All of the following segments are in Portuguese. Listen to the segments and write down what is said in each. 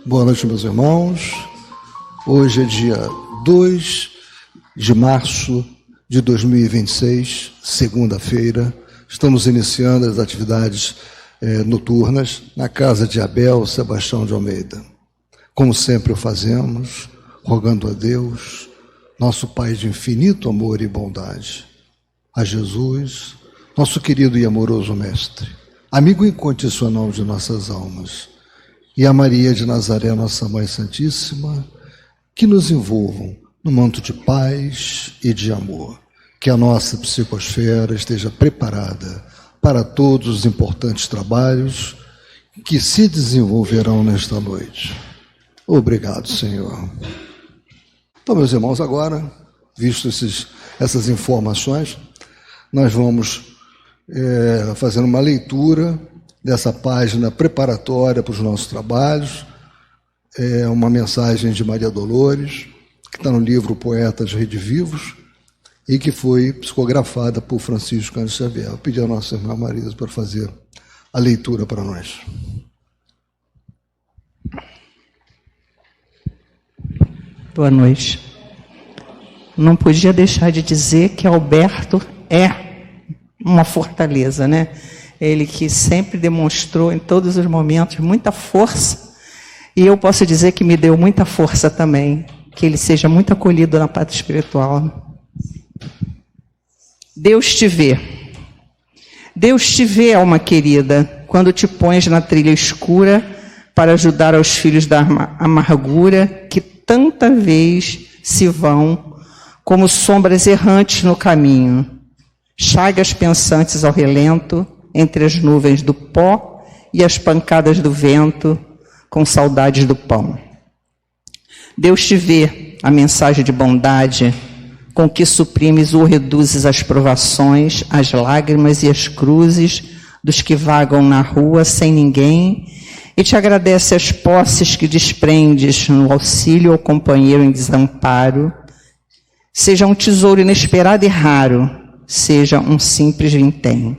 Boa noite, meus irmãos. Hoje é dia 2 de março de 2026, segunda-feira. Estamos iniciando as atividades noturnas na casa de Abel Sebastião de Almeida. Como sempre o fazemos, rogando a Deus, nosso Pai de infinito amor e bondade, a Jesus, nosso querido e amoroso Mestre, amigo incondicional de nossas almas, e a Maria de Nazaré, nossa Mãe Santíssima, que nos envolvam no manto de paz e de amor. Que a nossa psicosfera esteja preparada para todos os importantes trabalhos que se desenvolverão nesta noite. Obrigado, Senhor. Então, meus irmãos, agora, vistas essas informações, nós vamos fazendo uma leitura dessa página preparatória para os nossos trabalhos. É uma mensagem de Maria Dolores, que está no livro Poetas Redivivos, e que foi psicografada por Francisco Cândido Xavier. Eu pedi à nossa irmã Marisa para fazer a leitura para nós. Boa noite. Não podia deixar de dizer que Alberto é uma fortaleza, né? Ele que sempre demonstrou em todos os momentos muita força, e eu posso dizer que me deu muita força também, que ele seja muito acolhido na pátria espiritual. Deus te vê. Deus te vê, alma querida, quando te pões na trilha escura para ajudar aos filhos da amargura que tanta vez se vão como sombras errantes no caminho, chagas pensantes ao relento, entre as nuvens do pó e as pancadas do vento, com saudades do pão. Deus te vê, a mensagem de bondade, com que suprimes ou reduzes as provações, as lágrimas e as cruzes dos que vagam na rua sem ninguém, e te agradece as posses que desprendes no auxílio ao companheiro em desamparo, seja um tesouro inesperado e raro, seja um simples vintém.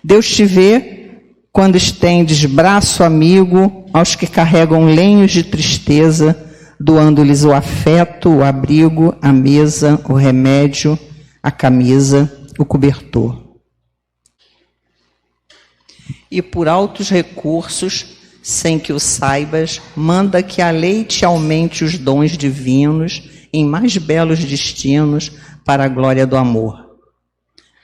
Deus te vê quando estendes braço amigo aos que carregam lenhos de tristeza, doando-lhes o afeto, o abrigo, a mesa, o remédio, a camisa, o cobertor. E por altos recursos, sem que o saibas, manda que a lei te aumente os dons divinos em mais belos destinos para a glória do amor.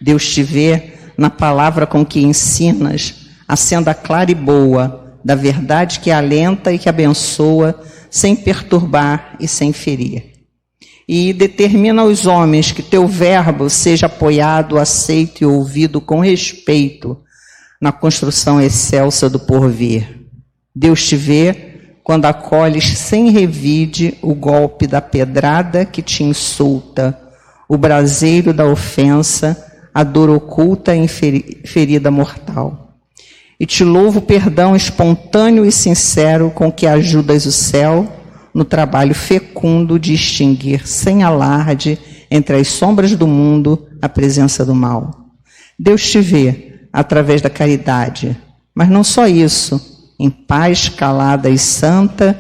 Deus te vê na palavra com que ensinas a senda clara e boa da verdade que alenta e que abençoa, sem perturbar e sem ferir. E determina aos homens que teu verbo seja apoiado, aceito e ouvido com respeito na construção excelsa do porvir. Deus te vê quando acolhes sem revide o golpe da pedrada que te insulta, o braseiro da ofensa, a dor oculta em ferida mortal. E te louvo o perdão espontâneo e sincero com que ajudas o céu no trabalho fecundo de extinguir sem alarde entre as sombras do mundo a presença do mal. Deus te vê através da caridade, mas não só isso, em paz calada e santa,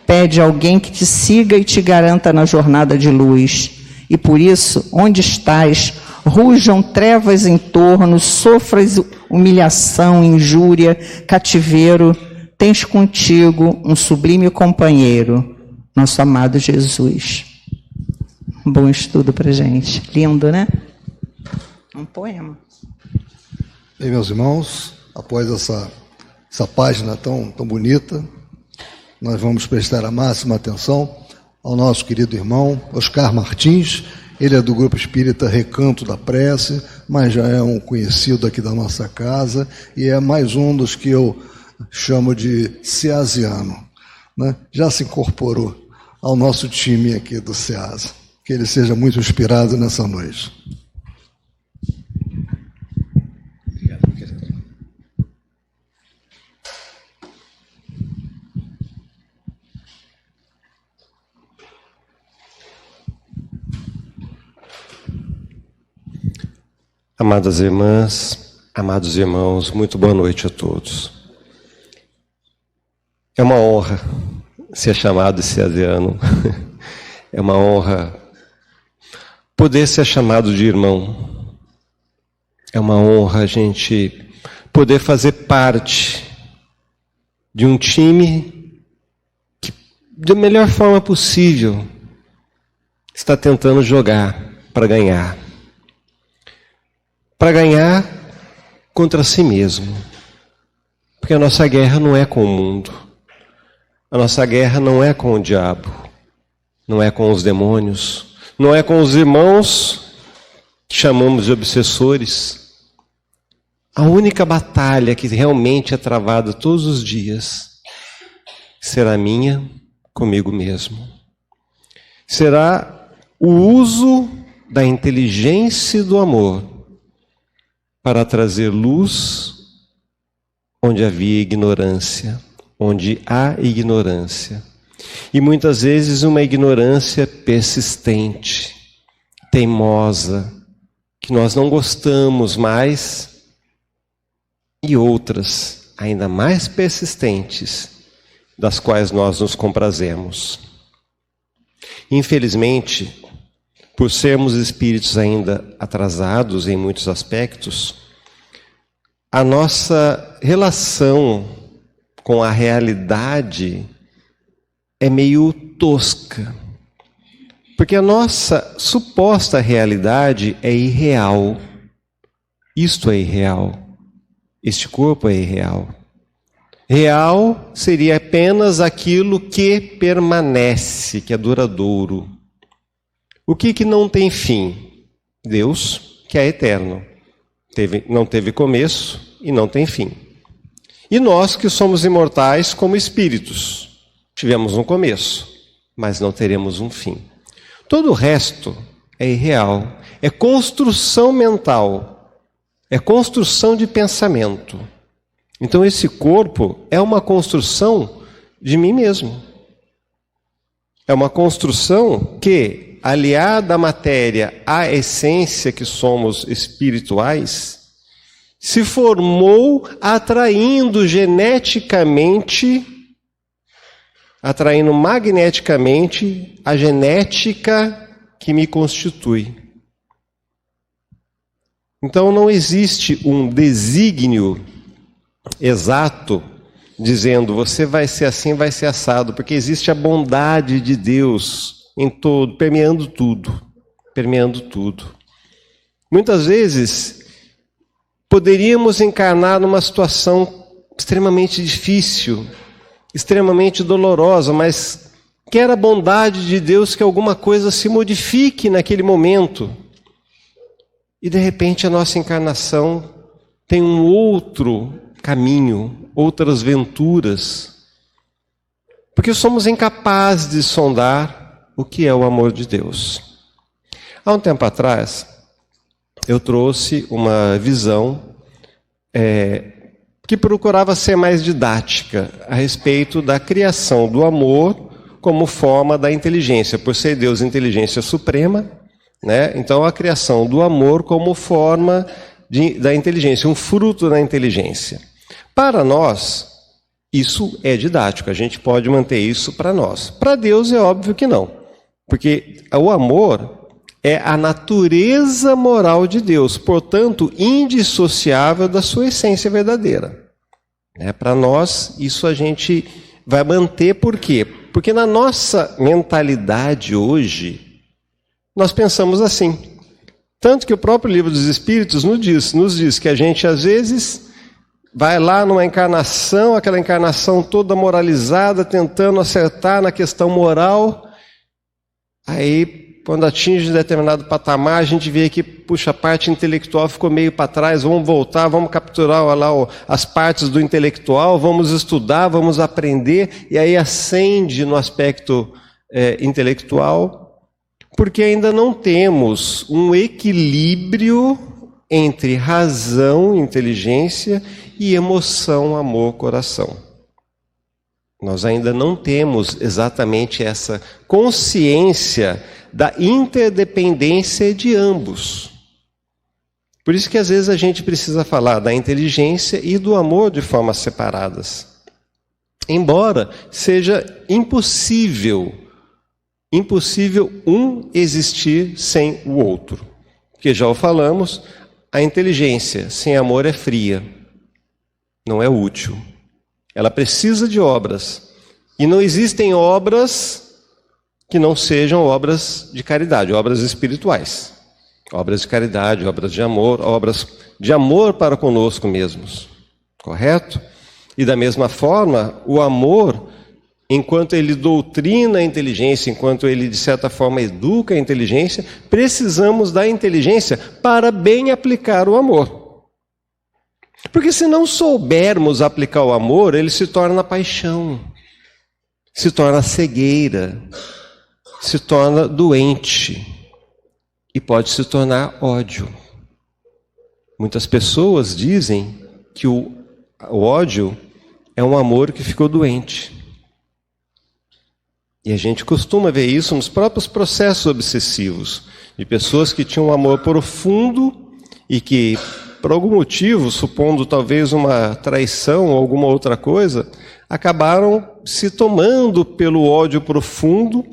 pede alguém que te siga e te garanta na jornada de luz. E por isso, onde estás, rujam trevas em torno, sofras humilhação, injúria, cativeiro, tens contigo um sublime companheiro, nosso amado Jesus. Um bom estudo para gente. Lindo, né? Um poema. Bem, meus irmãos, após essa página tão bonita, nós vamos prestar a máxima atenção ao nosso querido irmão Oscar Martins. Ele é do Grupo Espírita Recanto da Prece, mas já é um conhecido aqui da nossa casa e é mais um dos que eu chamo de ceasiano, né? Já se incorporou ao nosso time aqui do CEASA. Que ele seja muito inspirado nessa noite. Amadas irmãs, amados irmãos, muito boa noite a todos. É uma honra ser chamado esse Adriano. É uma honra poder ser chamado de irmão. É uma honra a gente poder fazer parte de um time que, da melhor forma possível, está tentando jogar para ganhar. Para ganhar contra si mesmo. Porque a nossa guerra não é com o mundo. A nossa guerra não é com o diabo. Não é com os demônios. Não é com os irmãos que chamamos de obsessores. A única batalha que realmente é travada todos os dias será minha comigo mesmo. Será o uso da inteligência e do amor para trazer luz onde havia ignorância, onde há ignorância. E muitas vezes uma ignorância persistente, teimosa, que nós não gostamos mais, e outras ainda mais persistentes, das quais nós nos comprazemos. Infelizmente, por sermos espíritos ainda atrasados em muitos aspectos, a nossa relação com a realidade é meio tosca. Porque a nossa suposta realidade é irreal. Isto é irreal. Este corpo é irreal. Real seria apenas aquilo que permanece, que é duradouro. O que não tem fim? Deus, que é eterno. Não teve começo e não tem fim. E nós que somos imortais como espíritos, tivemos um começo, mas não teremos um fim. Todo o resto é irreal, é construção mental, é construção de pensamento. Então esse corpo é uma construção de mim mesmo. É uma construção que, aliada à matéria, à essência que somos espirituais, se formou atraindo geneticamente, atraindo magneticamente a genética que me constitui. Então não existe um desígnio exato dizendo você vai ser assim, vai ser assado, porque existe a bondade de Deus em todo, permeando tudo, permeando tudo. Muitas vezes poderíamos encarnar numa situação extremamente difícil, extremamente dolorosa, mas quer a bondade de Deus que alguma coisa se modifique naquele momento. E de repente a nossa encarnação tem um outro caminho, outras venturas, porque somos incapazes de sondar o que é o amor de Deus. Há um tempo atrás, eu trouxe uma visão que procurava ser mais didática a respeito da criação do amor como forma da inteligência, por ser Deus inteligência suprema, né? Então a criação do amor como forma da inteligência, um fruto da inteligência. Para nós, isso é didático, a gente pode manter isso para nós. Para Deus é óbvio que não, porque o amor é a natureza moral de Deus, portanto, indissociável da sua essência verdadeira. Para nós, isso a gente vai manter, por quê? Porque na nossa mentalidade hoje, nós pensamos assim. Tanto que o próprio Livro dos Espíritos nos diz que a gente, às vezes, vai lá numa encarnação, aquela encarnação toda moralizada, tentando acertar na questão moral. Aí, quando atinge um determinado patamar, a gente vê que, puxa, a parte intelectual ficou meio para trás, vamos voltar, vamos capturar lá as partes do intelectual, vamos estudar, vamos aprender, e aí acende no aspecto intelectual, porque ainda não temos um equilíbrio entre razão, inteligência e emoção, amor, coração. Nós ainda não temos exatamente essa consciência da interdependência de ambos. Por isso que às vezes a gente precisa falar da inteligência e do amor de formas separadas. Embora seja impossível um existir sem o outro. Porque já o falamos, a inteligência sem amor é fria, não é útil. Ela precisa de obras. E não existem obras que não sejam obras de caridade, obras espirituais. Obras de caridade, obras de amor para conosco mesmos. Correto? E da mesma forma, o amor, enquanto ele doutrina a inteligência, enquanto ele de certa forma educa a inteligência, precisamos da inteligência para bem aplicar o amor. Porque se não soubermos aplicar o amor, ele se torna paixão, se torna cegueira, se torna doente e pode se tornar ódio. Muitas pessoas dizem que o ódio é um amor que ficou doente. E a gente costuma ver isso nos próprios processos obsessivos, de pessoas que tinham um amor profundo e que, por algum motivo, supondo talvez uma traição ou alguma outra coisa, acabaram se tomando pelo ódio profundo,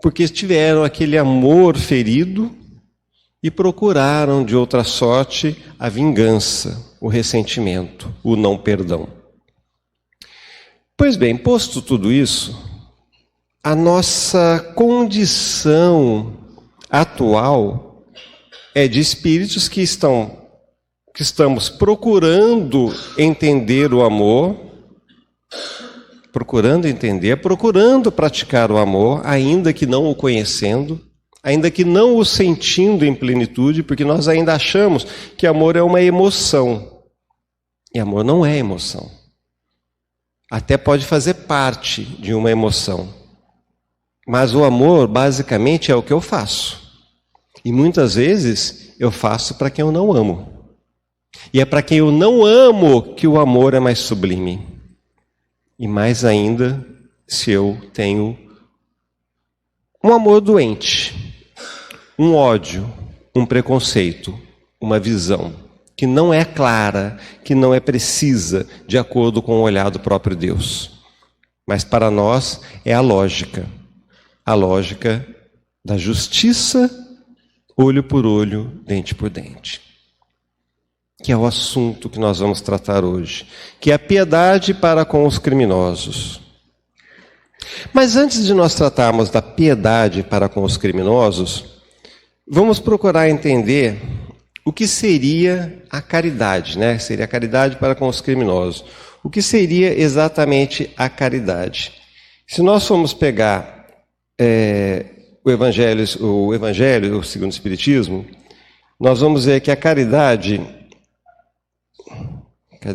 porque tiveram aquele amor ferido e procuraram de outra sorte a vingança, o ressentimento, o não perdão. Pois bem, posto tudo isso, a nossa condição atual é de espíritos que estamos procurando entender o amor, procurando praticar o amor, ainda que não o conhecendo, ainda que não o sentindo em plenitude, porque nós ainda achamos que amor é uma emoção. E amor não é emoção. Até pode fazer parte de uma emoção. Mas o amor, basicamente, é o que eu faço. E muitas vezes eu faço para quem eu não amo. E é para quem eu não amo que o amor é mais sublime. E mais ainda, se eu tenho um amor doente, um ódio, um preconceito, uma visão que não é clara, que não é precisa, de acordo com o olhar do próprio Deus. Mas para nós é a lógica da justiça, olho por olho, dente por dente. Que é o assunto que nós vamos tratar hoje, que é a piedade para com os criminosos. Mas antes de nós tratarmos da piedade para com os criminosos, vamos procurar entender o que seria a caridade, né? Seria a caridade para com os criminosos. O que seria exatamente a caridade? Se nós formos pegar o Evangelho segundo o Espiritismo, nós vamos ver que a caridade...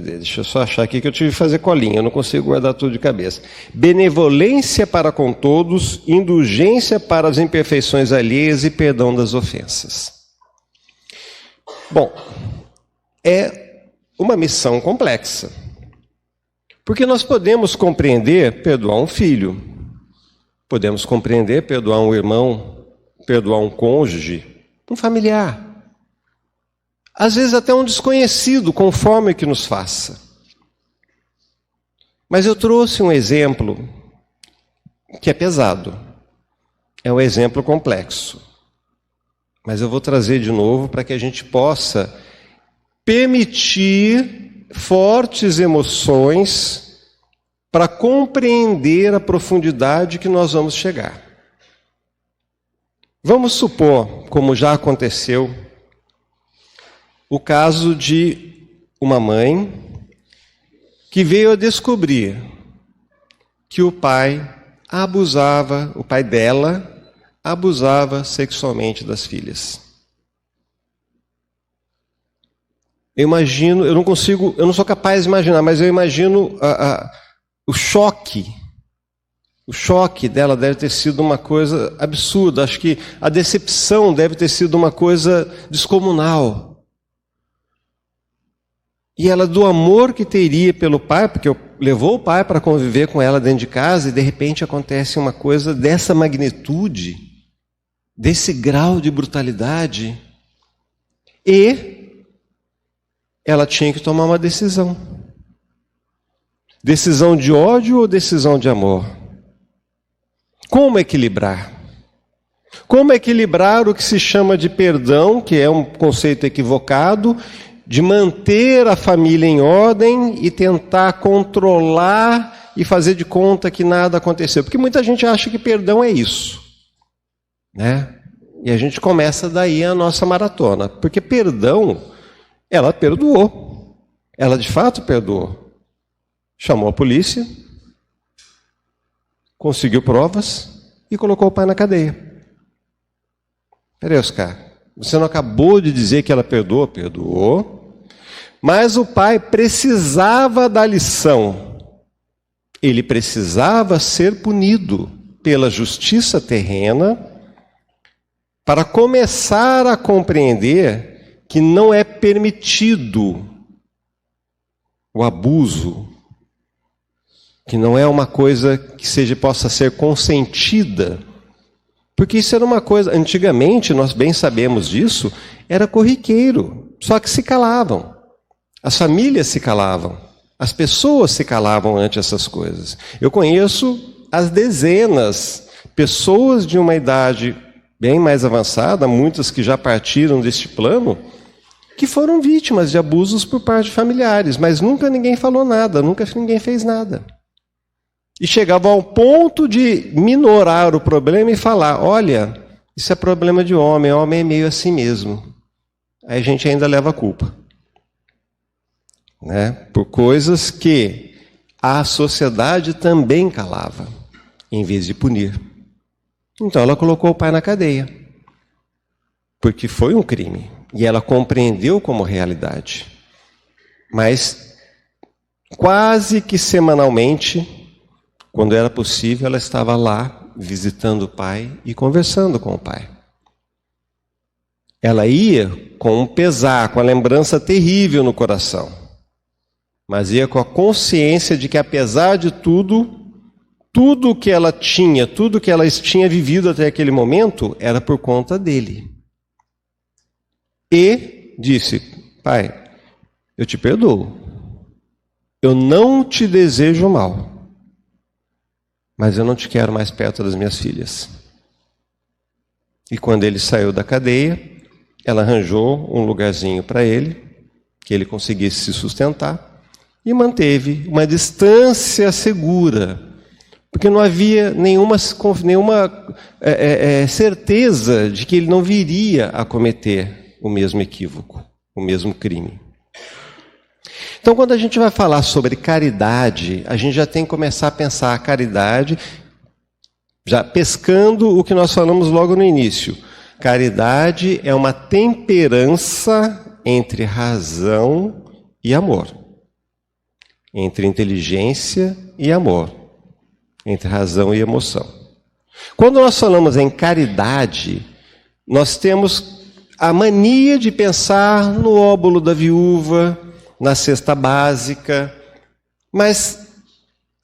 Deixa eu só achar aqui que eu tive que fazer colinha, eu não consigo guardar tudo de cabeça. Benevolência para com todos, indulgência para as imperfeições alheias e perdão das ofensas. Bom, é uma missão complexa. Porque nós podemos compreender perdoar um filho, podemos compreender perdoar um irmão, perdoar um cônjuge, um familiar. Às vezes até um desconhecido, conforme que nos faça. Mas eu trouxe um exemplo que é pesado. É um exemplo complexo. Mas eu vou trazer de novo para que a gente possa permitir fortes emoções para compreender a profundidade que nós vamos chegar. Vamos supor, como já aconteceu, o caso de uma mãe que veio a descobrir que o pai dela abusava sexualmente das filhas. Eu não sou capaz de imaginar, mas eu imagino o choque. O choque dela deve ter sido uma coisa absurda. Acho que a decepção deve ter sido uma coisa descomunal. E ela, do amor que teria pelo pai, porque levou o pai para conviver com ela dentro de casa, e de repente acontece uma coisa dessa magnitude, desse grau de brutalidade, e ela tinha que tomar uma decisão. Decisão de ódio ou decisão de amor? Como equilibrar? Como equilibrar o que se chama de perdão, que é um conceito equivocado, de manter a família em ordem e tentar controlar e fazer de conta que nada aconteceu? Porque muita gente acha que perdão é isso, né? E a gente começa daí a nossa maratona. Porque perdão, ela perdoou. Ela de fato perdoou. Chamou a polícia, conseguiu provas e colocou o pai na cadeia. Peraí, Oscar, você não acabou de dizer que ela perdoou? Perdoou. Mas o pai precisava da lição. Ele precisava ser punido pela justiça terrena para começar a compreender que não é permitido o abuso, que não é uma coisa que possa ser consentida. Porque isso era uma coisa, antigamente, nós bem sabemos disso, era corriqueiro, só que se calavam. As famílias se calavam, as pessoas se calavam ante essas coisas. Eu conheço as dezenas, pessoas de uma idade bem mais avançada, muitas que já partiram deste plano, que foram vítimas de abusos por parte de familiares, mas nunca ninguém falou nada, nunca ninguém fez nada. E chegava ao ponto de minorar o problema e falar, olha, isso é problema de homem é meio assim mesmo. Aí a gente ainda leva a culpa, né? Por coisas que a sociedade também calava, em vez de punir. Então ela colocou o pai na cadeia, porque foi um crime, e ela compreendeu como realidade. Mas quase que semanalmente, quando era possível, ela estava lá visitando o pai e conversando com o pai. Ela ia com um pesar, com a lembrança terrível no coração, mas ia com a consciência de que, apesar de tudo que ela tinha, tudo que ela tinha vivido até aquele momento, era por conta dele. E disse, pai, eu te perdoo. Eu não te desejo mal, mas eu não te quero mais perto das minhas filhas. E quando ele saiu da cadeia, ela arranjou um lugarzinho para ele, que ele conseguisse se sustentar, e manteve uma distância segura, porque não havia nenhuma certeza de que ele não viria a cometer o mesmo equívoco, o mesmo crime. Então, quando a gente vai falar sobre caridade, a gente já tem que começar a pensar a caridade, já pescando o que nós falamos logo no início. Caridade é uma temperança entre razão e amor, entre inteligência e amor, entre razão e emoção. Quando nós falamos em caridade, nós temos a mania de pensar no óbolo da viúva, na cesta básica, mas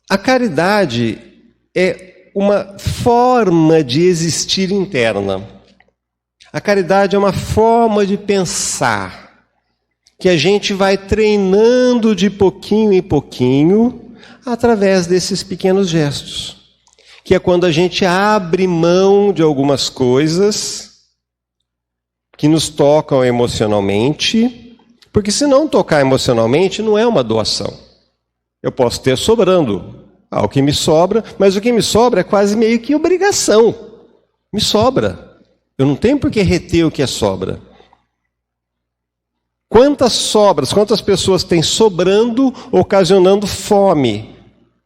a caridade é uma forma de existir interna. A caridade é uma forma de pensar, que a gente vai treinando de pouquinho em pouquinho, através desses pequenos gestos, que é quando a gente abre mão de algumas coisas que nos tocam emocionalmente, porque se não tocar emocionalmente não é uma doação. Eu posso ter sobrando o que me sobra, mas o que me sobra é quase meio que obrigação. Me sobra. Eu não tenho por que reter o que é sobra. Quantas sobras, quantas pessoas têm sobrando, ocasionando fome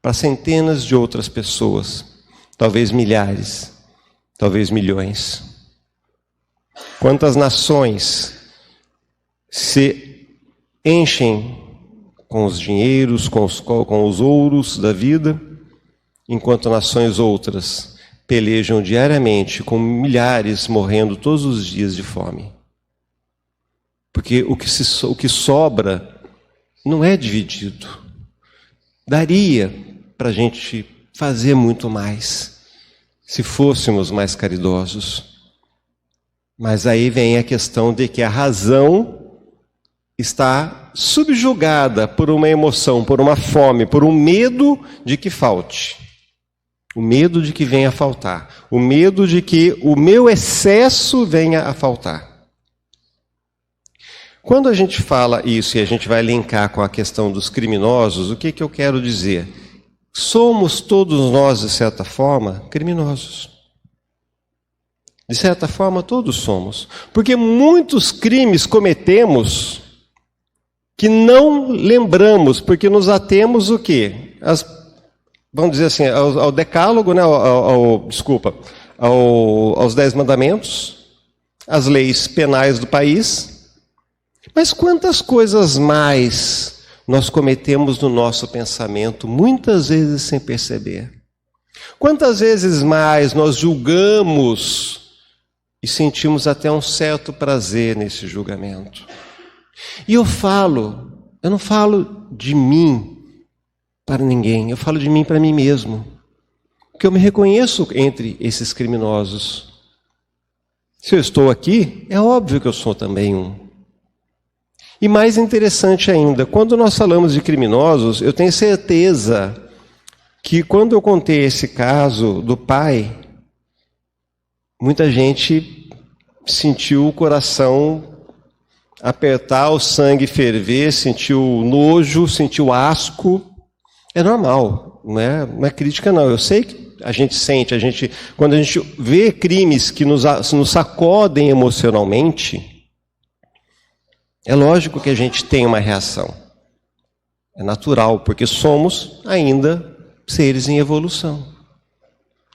para centenas de outras pessoas? Talvez milhares, talvez milhões. Quantas nações se enchem com os dinheiros, com os ouros da vida, enquanto nações outras pelejam diariamente com milhares morrendo todos os dias de fome. Porque o que sobra não é dividido. Daria para a gente fazer muito mais, se fôssemos mais caridosos. Mas aí vem a questão de que a razão está subjugada por uma emoção, por uma fome, por um medo de que falte. O medo de que venha a faltar. O medo de que o meu excesso venha a faltar. Quando a gente fala isso e a gente vai linkar com a questão dos criminosos, o que eu quero dizer? Somos todos nós, de certa forma, criminosos. De certa forma, todos somos. Porque muitos crimes cometemos que não lembramos, porque nos atemos o quê? Vamos dizer assim, ao decálogo, né? Aos 10 mandamentos, às leis penais do país. Mas quantas coisas mais nós cometemos no nosso pensamento, muitas vezes sem perceber? Quantas vezes mais nós julgamos e sentimos até um certo prazer nesse julgamento? E eu não falo de mim para ninguém, eu falo de mim para mim mesmo. Porque eu me reconheço entre esses criminosos. Se eu estou aqui, é óbvio que eu sou também um. E mais interessante ainda, quando nós falamos de criminosos, eu tenho certeza que quando eu contei esse caso do pai, muita gente sentiu o coração apertar, o sangue ferver, sentiu nojo, sentiu asco. É normal, não é crítica não. Eu sei que a gente sente, quando a gente vê crimes que nos sacodem emocionalmente, é lógico que a gente tem uma reação. É natural, porque somos ainda seres em evolução.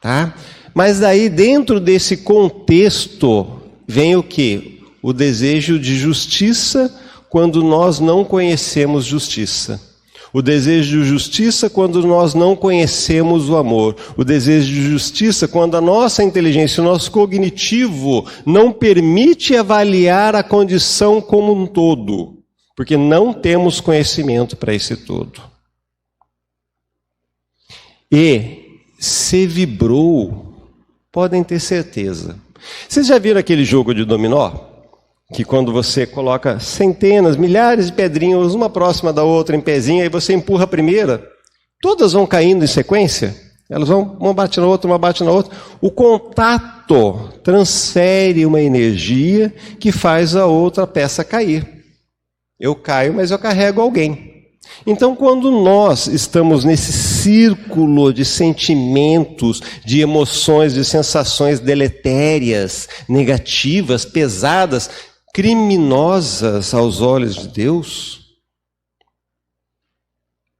Tá? Mas daí, dentro desse contexto, vem o quê? O desejo de justiça quando nós não conhecemos justiça. O desejo de justiça quando nós não conhecemos o amor. O desejo de justiça quando a nossa inteligência, o nosso cognitivo não permite avaliar a condição como um todo. Porque não temos conhecimento para esse todo. E se vibrou, podem ter certeza. Vocês já viram aquele jogo de dominó? Que quando você coloca centenas, milhares de pedrinhas, uma próxima da outra em pezinho, aí você empurra a primeira, todas vão caindo em sequência, elas vão, uma bate na outra, uma bate na outra. O contato transfere uma energia que faz a outra peça cair. Eu caio, mas eu carrego alguém. Então, quando nós estamos nesse círculo de sentimentos, de emoções, de sensações deletérias, negativas, pesadas, criminosas aos olhos de Deus,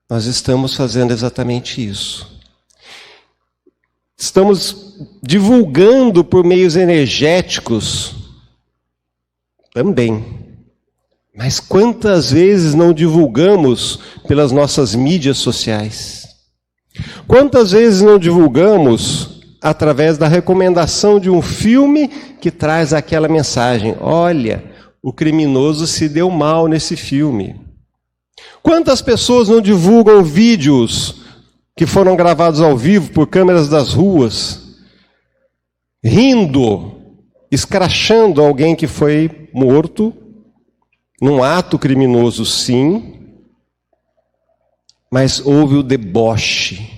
nós estamos fazendo exatamente isso. Estamos divulgando por meios energéticos também. Mas quantas vezes não divulgamos pelas nossas mídias sociais? Quantas vezes não divulgamos através da recomendação de um filme que traz aquela mensagem? Olha, o criminoso se deu mal nesse filme. Quantas pessoas não divulgam vídeos que foram gravados ao vivo por câmeras das ruas, rindo, escrachando alguém que foi morto, num ato criminoso, sim, mas houve o deboche,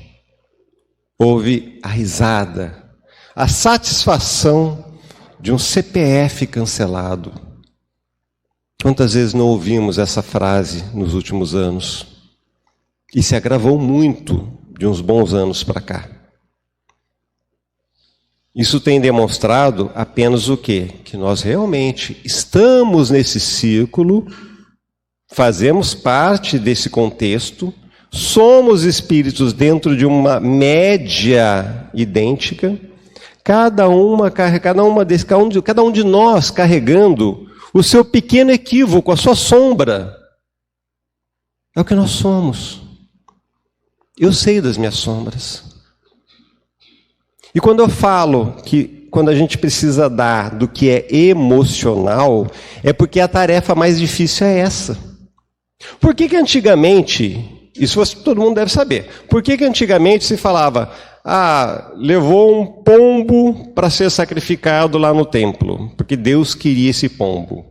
houve a risada, a satisfação de um CPF cancelado. Quantas vezes não ouvimos essa frase nos últimos anos? E se agravou muito de uns bons anos para cá. Isso tem demonstrado apenas o quê? Que nós realmente estamos nesse círculo, fazemos parte desse contexto, somos espíritos dentro de uma média idêntica, cada um de nós carregando o seu pequeno equívoco, a sua sombra. É o que nós somos. Eu sei das minhas sombras. E quando eu falo que quando a gente precisa dar do que é emocional, é porque a tarefa mais difícil é essa. Por que antigamente, isso todo mundo deve saber, por que antigamente se falava, levou um pombo para ser sacrificado lá no templo, porque Deus queria esse pombo.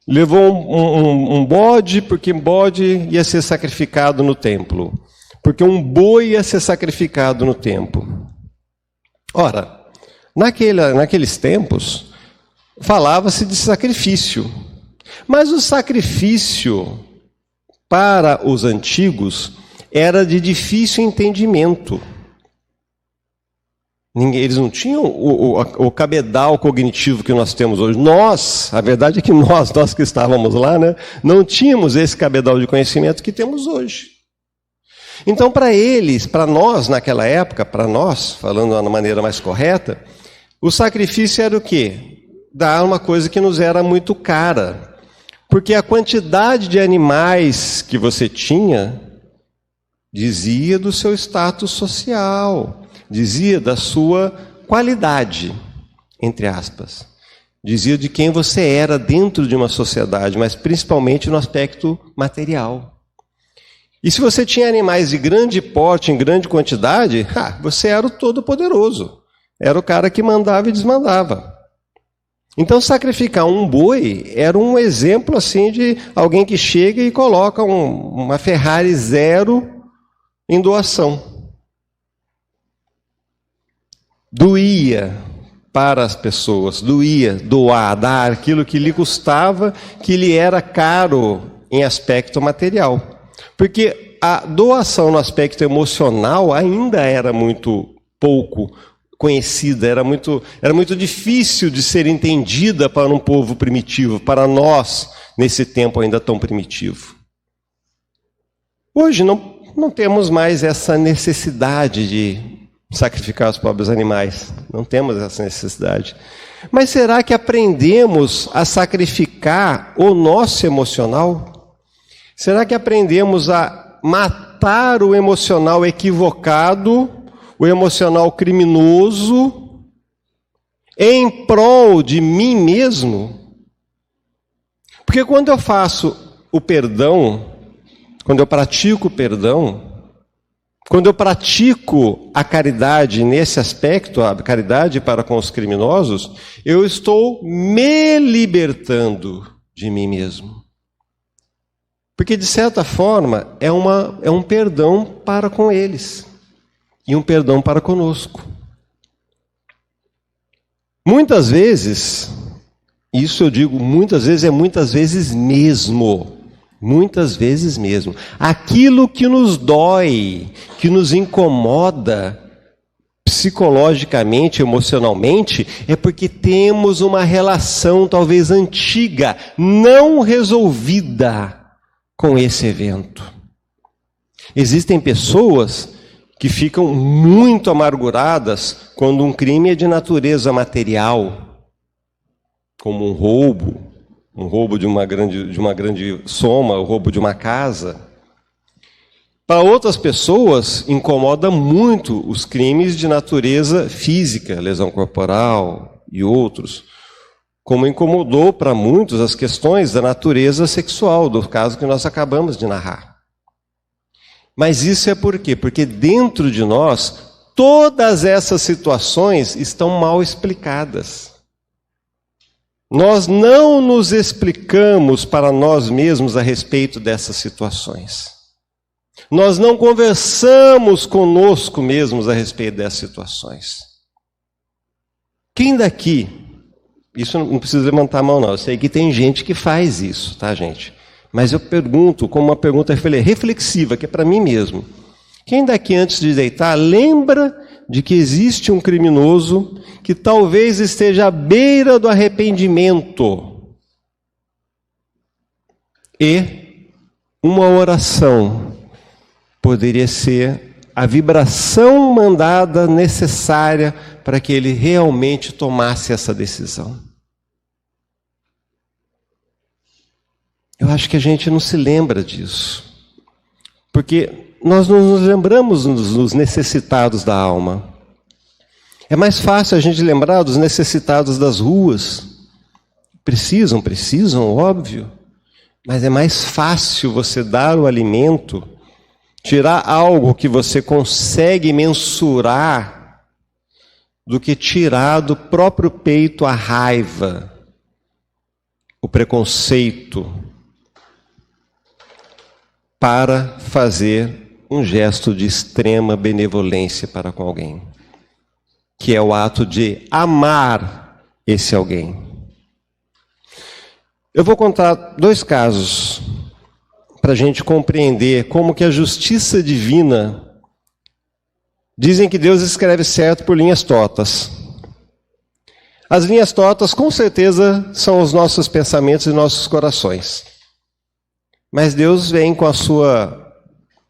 Levou um bode, porque bode ia ser sacrificado no templo. Porque um boi ia ser sacrificado no templo. Ora, naqueles tempos, falava-se de sacrifício. Mas o sacrifício, para os antigos, era de difícil entendimento. Eles não tinham o cabedal cognitivo que nós temos hoje. A verdade é que nós que estávamos lá, né, não tínhamos esse cabedal de conhecimento que temos hoje. Então, para eles, para nós naquela época, para nós, falando de uma maneira mais correta, o sacrifício era o quê? Dar uma coisa que nos era muito cara. Porque a quantidade de animais que você tinha dizia do seu status social, dizia da sua qualidade, entre aspas. Dizia de quem você era dentro de uma sociedade, mas principalmente no aspecto material. E se você tinha animais de grande porte, em grande quantidade, você era o todo-poderoso. Era o cara que mandava e desmandava. Então, sacrificar um boi era um exemplo assim de alguém que chega e coloca uma Ferrari 0 em doação. Doía para as pessoas, doía, doar, dar aquilo que lhe custava, que lhe era caro em aspecto material. Porque a doação no aspecto emocional ainda era muito pouco conhecida, era muito difícil de ser entendida para um povo primitivo, para nós, nesse tempo ainda tão primitivo. Hoje não temos mais essa necessidade de sacrificar os pobres animais, não temos essa necessidade. Mas será que aprendemos a sacrificar o nosso emocional? Será que aprendemos a matar o emocional equivocado, o emocional criminoso, em prol de mim mesmo? Porque quando eu faço o perdão, quando eu pratico o perdão, quando eu pratico a caridade nesse aspecto, a caridade para com os criminosos, eu estou me libertando de mim mesmo. Porque, de certa forma, é um perdão para com eles e um perdão para conosco. Muitas vezes, isso eu digo muitas vezes, é muitas vezes mesmo. Muitas vezes mesmo. Aquilo que nos dói, que nos incomoda psicologicamente, emocionalmente, é porque temos uma relação talvez antiga, não resolvida com esse evento. Existem pessoas que ficam muito amarguradas quando um crime é de natureza material, como um roubo de uma grande soma, o roubo de uma casa. Para outras pessoas, incomoda muito os crimes de natureza física, lesão corporal e outros, como incomodou para muitos as questões da natureza sexual, do caso que nós acabamos de narrar. Mas isso é por quê? Porque dentro de nós, todas essas situações estão mal explicadas. Nós não nos explicamos para nós mesmos a respeito dessas situações. Nós não conversamos conosco mesmos a respeito dessas situações. Quem daqui, isso não precisa levantar a mão não, eu sei que tem gente que faz isso, tá, gente? Mas eu pergunto, como uma pergunta reflexiva, que é para mim mesmo. Quem daqui, antes de deitar, lembra de que existe um criminoso que talvez esteja à beira do arrependimento? E uma oração poderia ser a vibração mandada necessária para que ele realmente tomasse essa decisão. Eu acho que a gente não se lembra disso, porque nós não nos lembramos dos necessitados da alma. É mais fácil a gente lembrar dos necessitados das ruas. Precisam, óbvio, mas é mais fácil você dar o alimento, tirar algo que você consegue mensurar, do que tirar do próprio peito a raiva, o preconceito para fazer um gesto de extrema benevolência para com alguém, que é o ato de amar esse alguém. Eu vou contar 2 casos para a gente compreender como que a justiça divina... Dizem que Deus escreve certo por linhas tortas. As linhas tortas, com certeza, são os nossos pensamentos e nossos corações. Mas Deus vem com a sua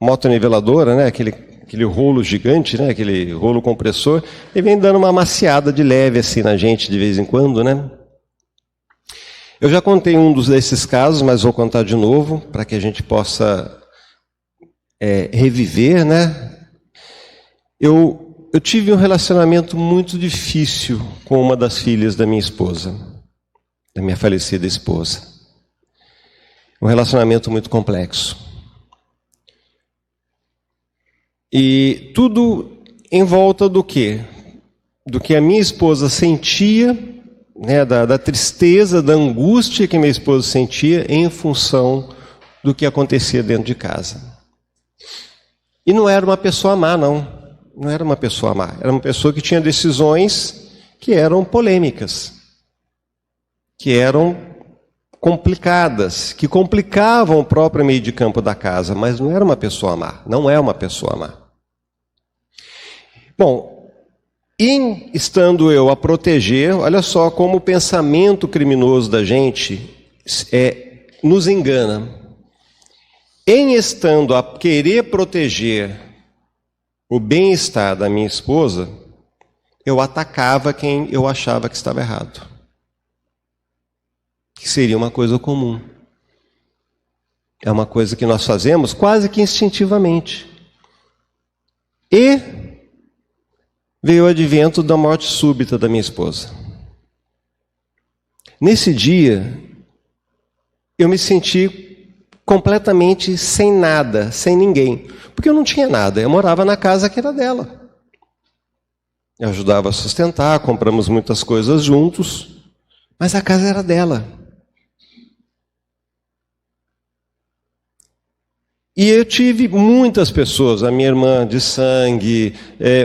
motonniveladora, né? Aquele rolo gigante, né? Aquele rolo compressor, e vem dando uma maciada de leve assim na gente de vez em quando, né? Eu já contei um desses casos, mas vou contar de novo, para que a gente possa reviver, né? Eu tive um relacionamento muito difícil com uma das filhas da minha esposa, da minha falecida esposa. Um relacionamento muito complexo. E tudo em volta do quê? Do que a minha esposa sentia, né, da tristeza, da angústia que minha esposa sentia em função do que acontecia dentro de casa. E não era uma pessoa má, não. Não era uma pessoa má, era uma pessoa que tinha decisões que eram polêmicas, que eram complicadas, que complicavam o próprio meio de campo da casa, mas não era uma pessoa má, não é uma pessoa má. Bom, estando eu a proteger, olha só como o pensamento criminoso da gente nos engana. Em estando a querer proteger o bem-estar da minha esposa, eu atacava quem eu achava que estava errado. Que seria uma coisa comum. É uma coisa que nós fazemos quase que instintivamente. E veio o advento da morte súbita da minha esposa. Nesse dia, eu me senti completamente sem nada, sem ninguém. Porque eu não tinha nada, eu morava na casa que era dela. Eu ajudava a sustentar, compramos muitas coisas juntos, mas a casa era dela. E eu tive muitas pessoas, a minha irmã de sangue,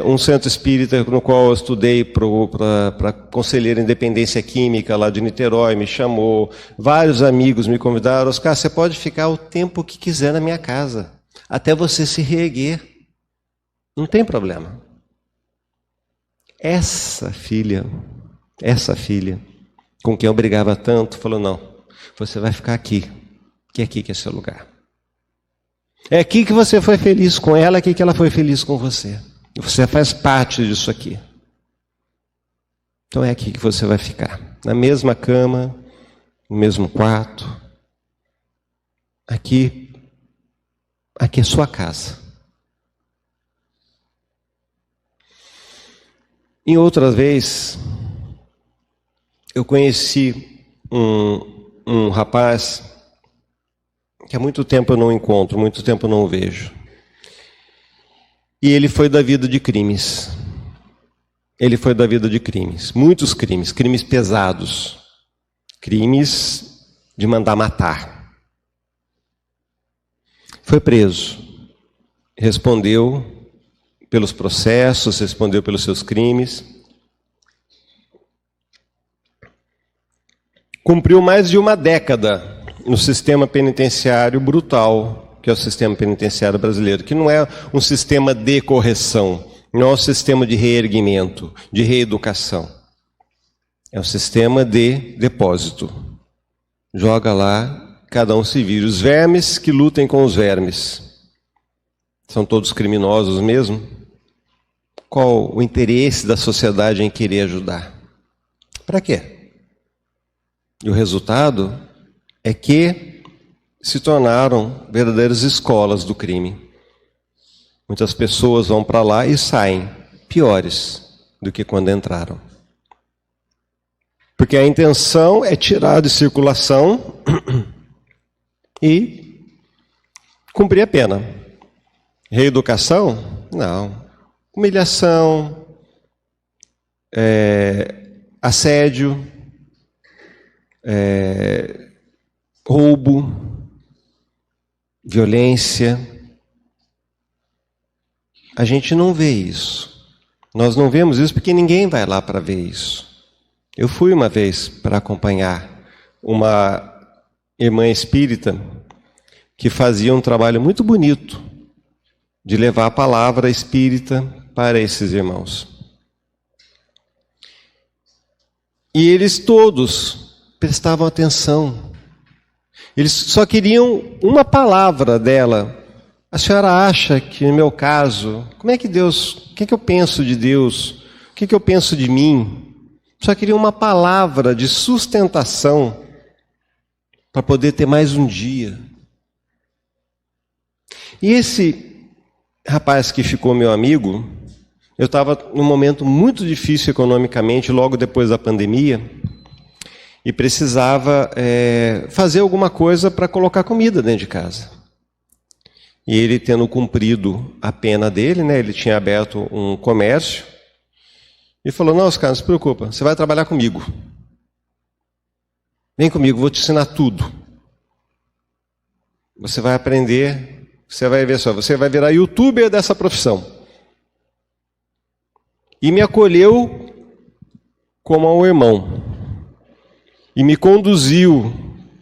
um centro espírita no qual eu estudei para conselheiro em dependência química lá de Niterói, me chamou, vários amigos me convidaram, Oscar, você pode ficar o tempo que quiser na minha casa, até você se reerguer, não tem problema. Essa filha, com quem eu brigava tanto, falou, não, você vai ficar aqui, que aqui que é seu lugar. É aqui que você foi feliz com ela, é aqui que ela foi feliz com você. Você faz parte disso aqui. Então é aqui que você vai ficar. Na mesma cama, no mesmo quarto. Aqui é sua casa. Em outra vez, eu conheci um rapaz que há muito tempo eu não encontro, muito tempo eu não o vejo. E ele foi da vida de crimes. Ele foi da vida de crimes. Muitos crimes, crimes pesados. Crimes de mandar matar. Foi preso. Respondeu pelos processos, respondeu pelos seus crimes. Cumpriu mais de uma década no sistema penitenciário brutal, que é o sistema penitenciário brasileiro, que não é um sistema de correção, não é um sistema de reerguimento, de reeducação. É um sistema de depósito. Joga lá, cada um se vira. Os vermes que lutem com os vermes. São todos criminosos mesmo? Qual o interesse da sociedade em querer ajudar? Para quê? E o resultado é que se tornaram verdadeiras escolas do crime. Muitas pessoas vão para lá e saem piores do que quando entraram. Porque a intenção é tirar de circulação e cumprir a pena. Reeducação? Não. Humilhação, assédio, roubo, violência. A gente não vê isso. Nós não vemos isso porque ninguém vai lá para ver isso. Eu fui uma vez para acompanhar uma irmã espírita que fazia um trabalho muito bonito de levar a palavra espírita para esses irmãos. E eles todos prestavam atenção. Eles só queriam uma palavra dela. A senhora acha que, no meu caso, como é que Deus, o que é que eu penso de Deus? O que é que eu penso de mim? Só queria uma palavra de sustentação para poder ter mais um dia. E esse rapaz que ficou meu amigo, eu estava num momento muito difícil economicamente, logo depois da pandemia, e precisava fazer alguma coisa para colocar comida dentro de casa. E ele, tendo cumprido a pena dele, né, ele tinha aberto um comércio, e falou: não, Oscar, não se preocupa, você vai trabalhar comigo. Vem comigo, vou te ensinar tudo. Você vai aprender, você vai ver só, você vai virar youtuber dessa profissão. E me acolheu como um irmão. E me conduziu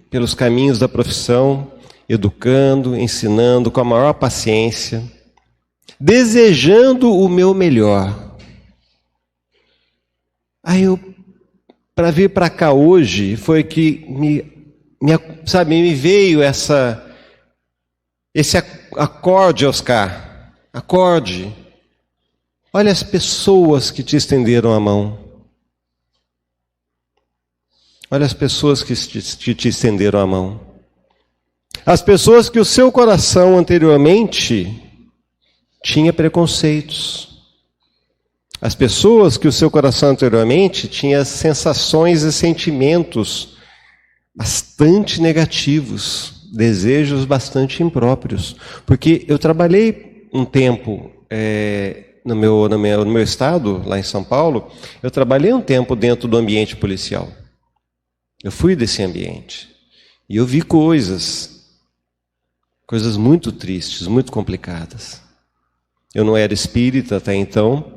pelos caminhos da profissão, educando, ensinando com a maior paciência, desejando o meu melhor. Aí para vir para cá hoje, foi que me veio esse acorde, Oscar. Acorde. Olha as pessoas que te estenderam a mão. Olha as pessoas que te estenderam a mão. As pessoas que o seu coração anteriormente tinha preconceitos. As pessoas que o seu coração anteriormente tinha sensações e sentimentos bastante negativos, desejos bastante impróprios. Porque eu trabalhei um tempo no meu estado, lá em São Paulo, eu trabalhei um tempo dentro do ambiente policial. Eu fui desse ambiente. E eu vi coisas muito tristes, muito complicadas. Eu não era espírita até então.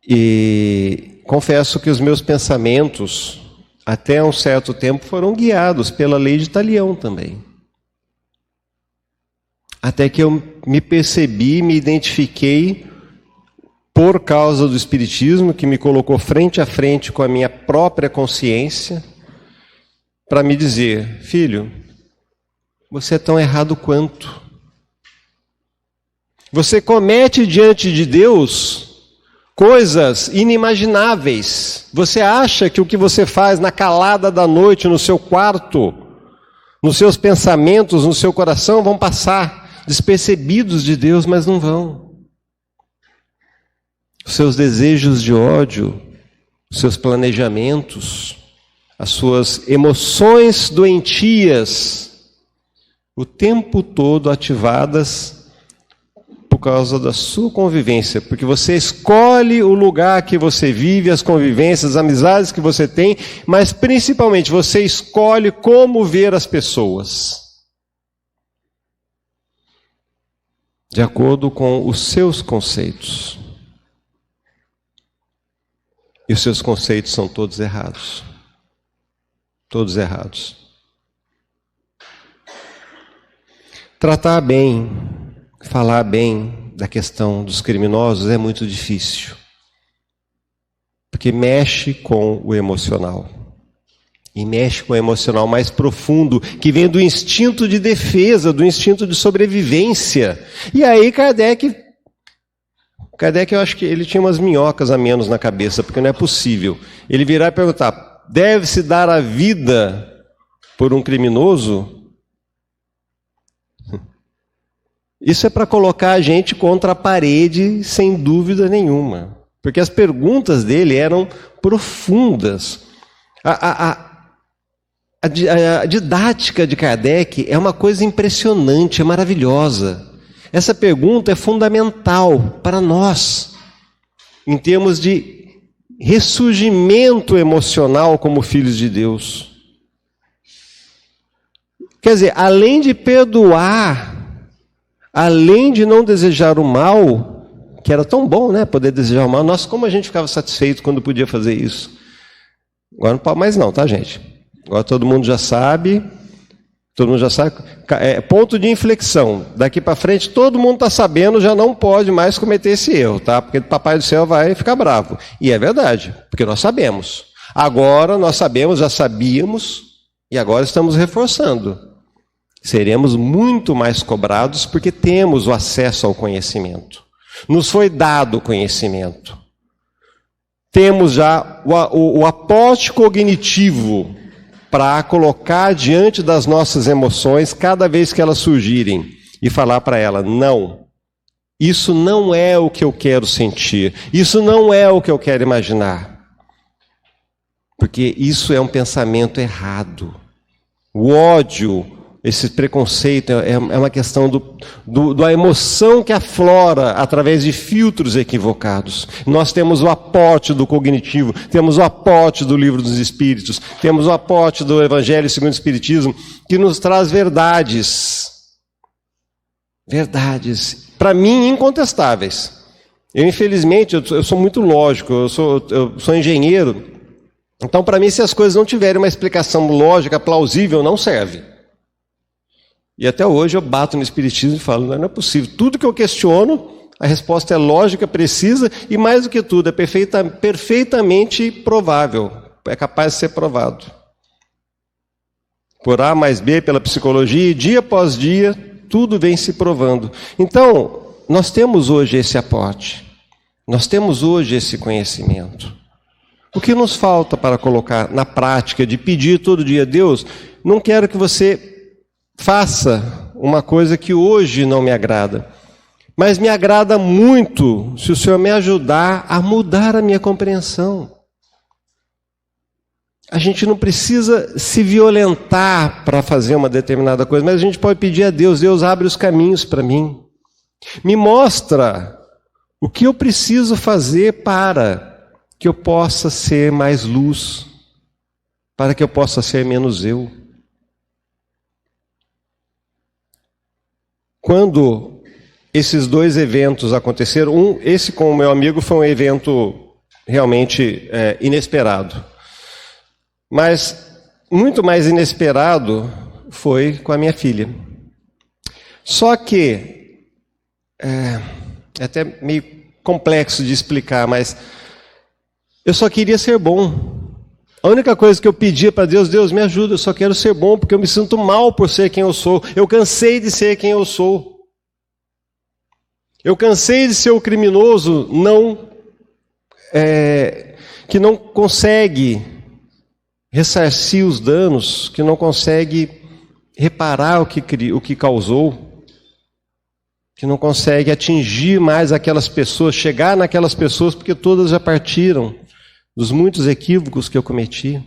E confesso que os meus pensamentos, até um certo tempo, foram guiados pela lei de Talião também. Até que eu me percebi, me identifiquei por causa do Espiritismo, que me colocou frente a frente com a minha própria consciência, para me dizer: filho, você é tão errado quanto. Você comete diante de Deus coisas inimagináveis. Você acha que o que você faz na calada da noite, no seu quarto, nos seus pensamentos, no seu coração, vão passar despercebidos de Deus, mas não vão. Os seus desejos de ódio, os seus planejamentos, as suas emoções doentias, o tempo todo ativadas por causa da sua convivência, porque você escolhe o lugar que você vive, as convivências, as amizades que você tem, mas principalmente você escolhe como ver as pessoas, de acordo com os seus conceitos. E os seus conceitos são todos errados. Todos errados. Tratar bem, falar bem da questão dos criminosos é muito difícil. Porque mexe com o emocional. E mexe com o emocional mais profundo, que vem do instinto de defesa, do instinto de sobrevivência. E aí Kardec, eu acho que ele tinha umas minhocas a menos na cabeça, porque não é possível. Ele virar e perguntar: deve-se dar a vida por um criminoso? Isso é para colocar a gente contra a parede, sem dúvida nenhuma. Porque as perguntas dele eram profundas. A didática de Kardec é uma coisa impressionante, é maravilhosa. Essa pergunta é fundamental para nós, em termos de ressurgimento emocional como filhos de Deus. Quer dizer, além de perdoar, além de não desejar o mal, que era tão bom, né, poder desejar o mal. Nossa, como a gente ficava satisfeito quando podia fazer isso. Agora não pode mais não, tá, gente? Agora todo mundo já sabe. Ponto de inflexão. Daqui para frente todo mundo está sabendo, já não pode mais cometer esse erro, tá? Porque o Papai do Céu vai ficar bravo. E é verdade, porque nós sabemos. Agora nós sabemos, já sabíamos, e agora estamos reforçando. Seremos muito mais cobrados porque temos o acesso ao conhecimento. Nos foi dado o conhecimento. Temos já o aporte cognitivo para colocar diante das nossas emoções cada vez que elas surgirem e falar para ela, não, isso não é o que eu quero sentir, isso não é o que eu quero imaginar. Porque isso é um pensamento errado. O ódio, esse preconceito é uma questão da emoção que aflora através de filtros equivocados. Nós temos o aporte do cognitivo, temos o aporte do Livro dos Espíritos, temos o aporte do Evangelho segundo o Espiritismo, que nos traz verdades. Verdades, para mim, incontestáveis. Eu, infelizmente, eu sou muito lógico, eu sou engenheiro, então, para mim, se as coisas não tiverem uma explicação lógica, plausível, não serve. E até hoje eu bato no Espiritismo e falo, não é possível. Tudo que eu questiono, a resposta é lógica, precisa e, mais do que tudo, é perfeitamente provável. É capaz de ser provado. Por A mais B, pela psicologia, e dia após dia, tudo vem se provando. Então, nós temos hoje esse aporte. Nós temos hoje esse conhecimento. O que nos falta para colocar na prática, de pedir todo dia, Deus, não quero que você faça uma coisa que hoje não me agrada, mas me agrada muito se o Senhor me ajudar a mudar a minha compreensão. A gente não precisa se violentar para fazer uma determinada coisa, mas a gente pode pedir a Deus, Deus abre os caminhos para mim. Me mostra o que eu preciso fazer para que eu possa ser mais luz, para que eu possa ser menos eu. Quando esses dois eventos aconteceram, esse com o meu amigo foi um evento realmente inesperado. Mas muito mais inesperado foi com a minha filha. Só que, é até meio complexo de explicar, mas eu só queria ser bom. A única coisa que eu pedia para Deus, Deus me ajuda, eu só quero ser bom, porque eu me sinto mal por ser quem eu sou. Eu cansei de ser quem eu sou. Eu cansei de ser o criminoso que não consegue ressarcir os danos, que não consegue reparar o que causou, que não consegue atingir mais aquelas pessoas, chegar naquelas pessoas, porque todas já partiram dos muitos equívocos que eu cometi.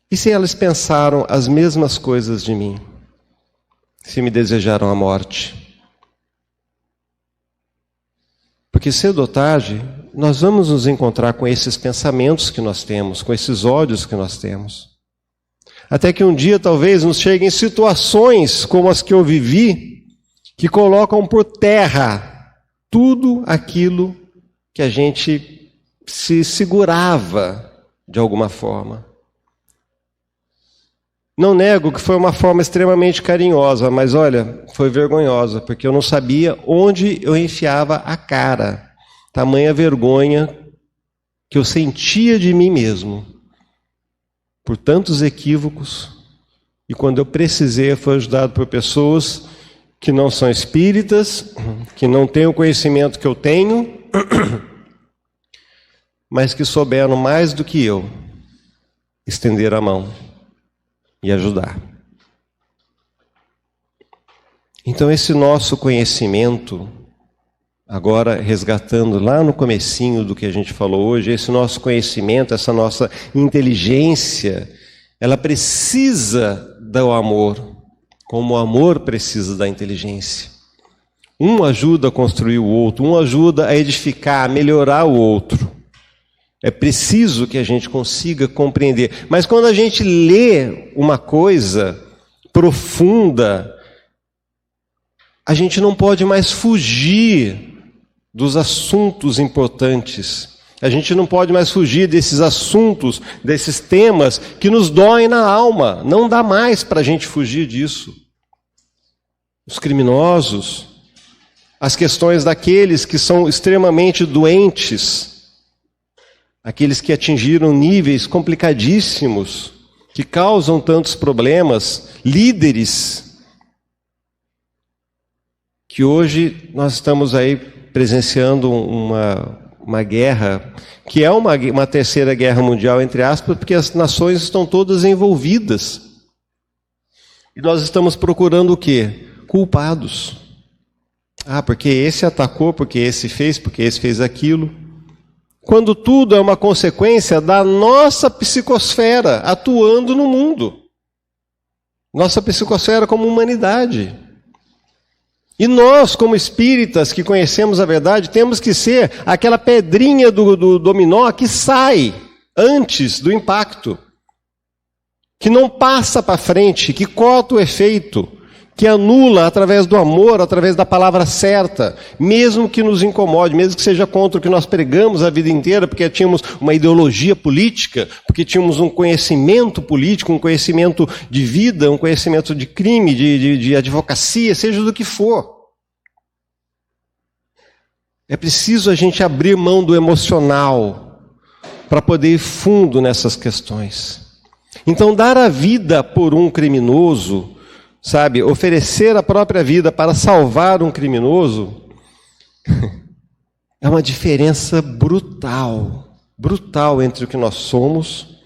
E se elas pensaram as mesmas coisas de mim? Se me desejaram a morte? Porque cedo ou tarde, nós vamos nos encontrar com esses pensamentos que nós temos, com esses ódios que nós temos. Até que um dia, talvez, nos cheguem situações como as que eu vivi, que colocam por terra tudo aquilo que a gente se segurava de alguma forma. Não nego que foi uma forma extremamente carinhosa, mas olha, foi vergonhosa, porque eu não sabia onde eu enfiava a cara. Tamanha vergonha que eu sentia de mim mesmo, por tantos equívocos, e quando eu precisei, eu fui ajudado por pessoas que não são espíritas, que não têm o conhecimento que eu tenho, mas que souberam mais do que eu estender a mão e ajudar. Então esse nosso conhecimento, agora resgatando lá no comecinho do que a gente falou hoje, esse nosso conhecimento, essa nossa inteligência, ela precisa do amor, como o amor precisa da inteligência. Um ajuda a construir o outro, um ajuda a edificar, a melhorar o outro. É preciso que a gente consiga compreender. Mas quando a gente lê uma coisa profunda, a gente não pode mais fugir dos assuntos importantes. A gente não pode mais fugir desses assuntos, desses temas que nos doem na alma. Não dá mais para a gente fugir disso. Os criminosos, as questões daqueles que são extremamente doentes, aqueles que atingiram níveis complicadíssimos, que causam tantos problemas, líderes, que hoje nós estamos aí presenciando uma guerra, que é uma terceira guerra mundial, entre aspas, porque as nações estão todas envolvidas. E nós estamos procurando o quê? Culpados. Porque esse atacou, porque esse fez aquilo. Quando tudo é uma consequência da nossa psicosfera atuando no mundo. Nossa psicosfera como humanidade. E nós, como espíritas que conhecemos a verdade, temos que ser aquela pedrinha do dominó que sai antes do impacto. Que não passa para frente, que corta o efeito, que anula através do amor, através da palavra certa, mesmo que nos incomode, mesmo que seja contra o que nós pregamos a vida inteira, porque tínhamos uma ideologia política, porque tínhamos um conhecimento político, um conhecimento de vida, um conhecimento de crime, de advocacia, seja do que for. É preciso a gente abrir mão do emocional para poder ir fundo nessas questões. Então, dar a vida por um criminoso, sabe, oferecer a própria vida para salvar um criminoso, é uma diferença brutal entre o que nós somos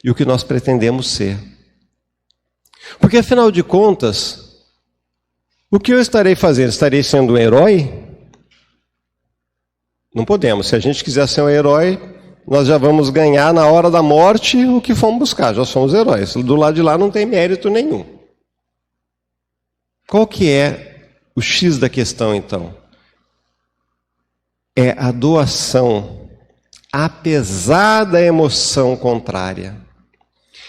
e o que nós pretendemos ser. Porque, afinal de contas, o que eu estarei fazendo? Estarei sendo um herói? Não podemos. Se a gente quiser ser um herói, nós já vamos ganhar na hora da morte o que fomos buscar. Já somos heróis. Do lado de lá não tem mérito nenhum. Qual que é o X da questão, então? É a doação, apesar da emoção contrária.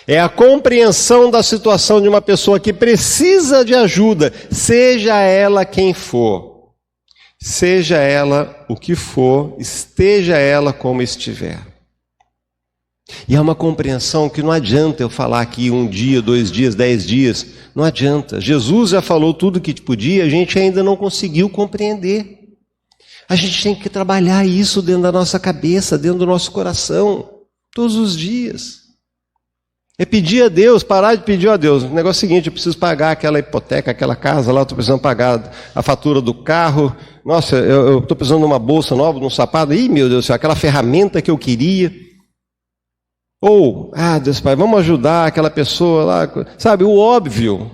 É a compreensão da situação de uma pessoa que precisa de ajuda, seja ela quem for. Seja ela o que for, esteja ela como estiver. E é uma compreensão que não adianta eu falar aqui 1 dia, 2 dias, 10 dias. Não adianta. Jesus já falou tudo que podia, a gente ainda não conseguiu compreender. A gente tem que trabalhar isso dentro da nossa cabeça, dentro do nosso coração, todos os dias. É pedir a Deus, parar de pedir a Deus. O negócio é o seguinte, eu preciso pagar aquela hipoteca, aquela casa lá, estou precisando pagar a fatura do carro. Nossa, eu estou precisando de uma bolsa nova, de um sapato. Ih, meu Deus do céu, aquela ferramenta que eu queria. Ou, Deus Pai, vamos ajudar aquela pessoa lá. Sabe, o óbvio.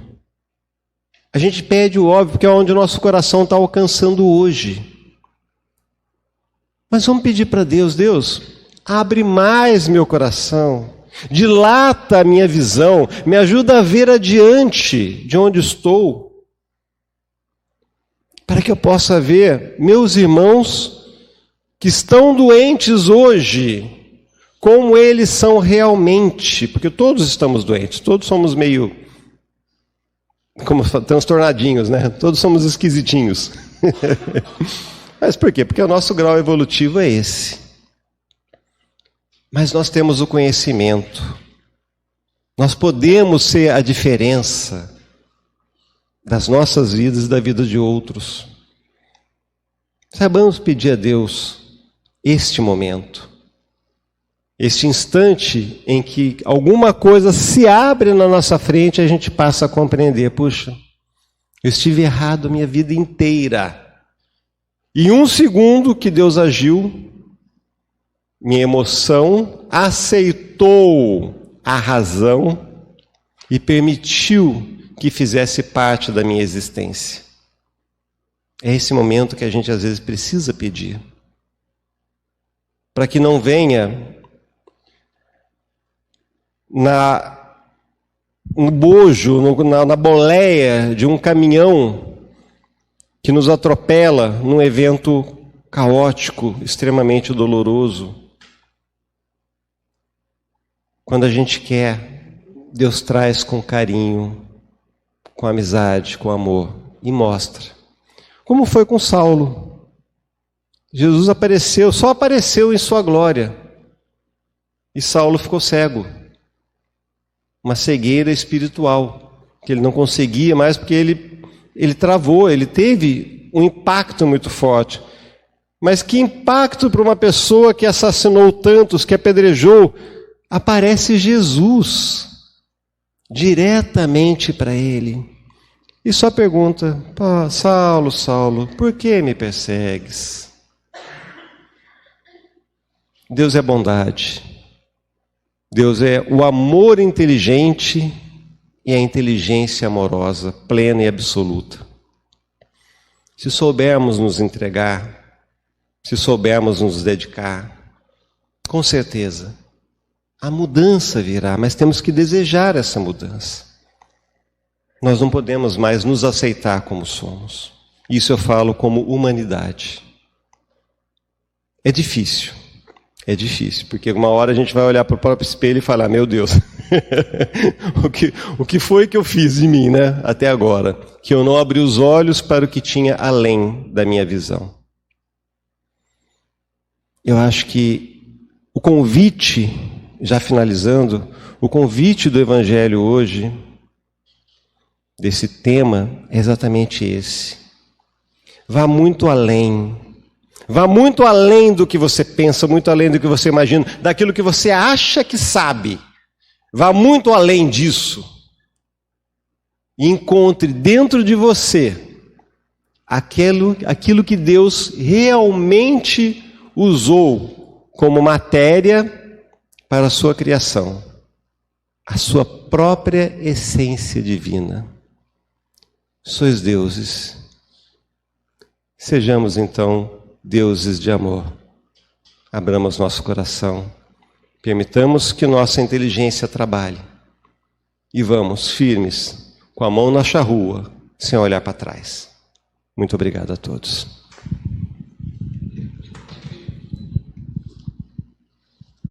A gente pede o óbvio, porque é onde o nosso coração está alcançando hoje. Mas vamos pedir para Deus, Deus, abre mais meu coração. Dilata a minha visão, me ajuda a ver adiante de onde estou, para que eu possa ver meus irmãos que estão doentes hoje, como eles são realmente, porque todos estamos doentes, todos somos meio como transtornadinhos, né? Todos somos esquisitinhos. Mas por quê? Porque o nosso grau evolutivo é esse. Mas nós temos o conhecimento. Nós podemos ser a diferença das nossas vidas e da vida de outros. Saibamos pedir a Deus este momento, este instante em que alguma coisa se abre na nossa frente e a gente passa a compreender, puxa, eu estive errado a minha vida inteira. E 1 segundo que Deus agiu, minha emoção aceitou a razão e permitiu que fizesse parte da minha existência. É esse momento que a gente às vezes precisa pedir. Para que não venha no bojo, na boleia de um caminhão que nos atropela num evento caótico, extremamente doloroso. Quando a gente quer, Deus traz com carinho, com amizade, com amor e mostra. Como foi com Saulo? Jesus apareceu, só apareceu em sua glória. E Saulo ficou cego. Uma cegueira espiritual, que ele não conseguia mais porque ele travou, ele teve um impacto muito forte. Mas que impacto para uma pessoa que assassinou tantos, que apedrejou? Aparece Jesus diretamente para ele. E só pergunta: Saulo, Saulo, por que me persegues? Deus é bondade. Deus é o amor inteligente e a inteligência amorosa, plena e absoluta. Se soubermos nos entregar, se soubermos nos dedicar, com certeza, a mudança virá, mas temos que desejar essa mudança. Nós não podemos mais nos aceitar como somos. Isso eu falo como humanidade. É difícil, porque uma hora a gente vai olhar para o próprio espelho e falar: meu Deus, o que foi que eu fiz de mim, né, até agora? Que eu não abri os olhos para o que tinha além da minha visão. Eu acho que o convite, já finalizando, o convite do Evangelho hoje, desse tema, é exatamente esse. Vá muito além. Vá muito além do que você pensa, muito além do que você imagina, daquilo que você acha que sabe. Vá muito além disso. E encontre dentro de você aquilo que Deus realmente usou como matéria para a sua criação. A sua própria essência divina. Sois deuses. Sejamos então deuses de amor. Abramos nosso coração. Permitamos que nossa inteligência trabalhe. E vamos firmes, com a mão na charrua, sem olhar para trás. Muito obrigado a todos.